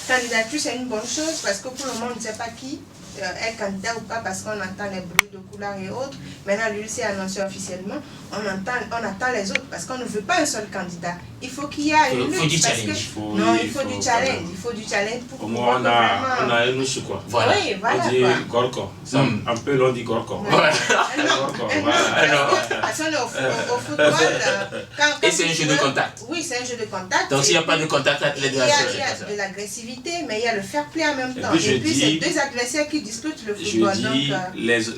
candidature, c'est une bonne chose parce que pour le moment, on ne sait pas qui est candidat ou pas parce qu'on entend les bruits de couleurs et autres. Maintenant, lui s'est annoncé officiellement. On attend les autres parce qu'on ne veut pas un seul candidat. Il faut qu'il y ait une lutte. Il faut du challenge. Il faut du challenge. Il faut du challenge pour au moins, on a un nous quoi. Voilà. Oui, voilà. On dit Gorko. Un peu l'on dit Gorko. Parce qu'on est au football. Et c'est un jeu de contact. Oui, c'est un jeu de contact. Donc s'il n'y a pas de contact entre les deux adversaires. Il y a de l'agressivité, mais il y a le fair play en même temps. Et puis c'est deux adversaires qui disputent le football. Je dis,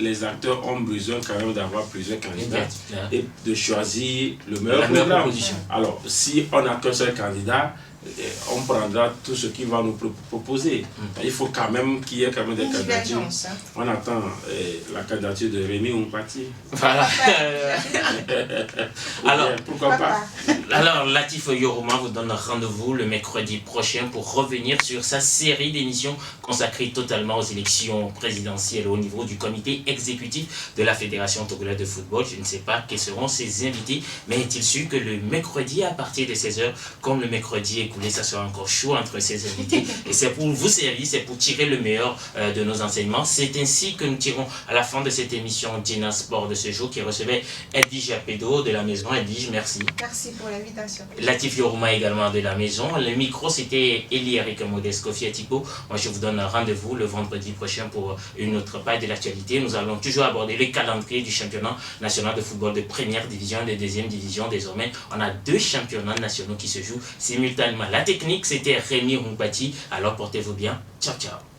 les acteurs ont besoin quand même d'avoir plusieurs candidats et de choisir le meilleur programme. Alors, si on n'a qu'un seul candidat, on prendra tout ce qu'il va nous proposer. Il faut quand même qu'il y ait quand même des candidatures. On attend la candidature de Rémi Ompati. Voilà. Alors, pourquoi pas? Alors, Latif Yoruma vous donne rendez-vous le mercredi prochain pour revenir sur sa série d'émissions consacrée totalement aux élections présidentielles au niveau du comité exécutif de la Fédération togolaise de football. Je ne sais pas quels seront ses invités, mais est-il su que le mercredi à partir de 16h, comme le mercredi écoulé, ça sera encore chaud entre ses invités. Et c'est pour vous servir, c'est pour tirer le meilleur de nos enseignements. C'est ainsi que nous tirons à la fin de cette émission Dina Sport de ce jour qui recevait Edwige Apedo de la maison. Edwige, merci. Merci pour l'invitation. Latif Yoruma également de la maison. Le micro, c'était Eli Eric Modeste Kofi Atipo. Moi, je vous donne rendez-vous le vendredi prochain pour une autre page de l'actualité. Nous allons toujours aborder le calendrier du championnat national de football de première division et de deuxième division. Désormais, on a 2 championnats nationaux qui se jouent simultanément. La technique, c'était Rémi Rumpati. Alors, portez-vous bien. Ciao, ciao.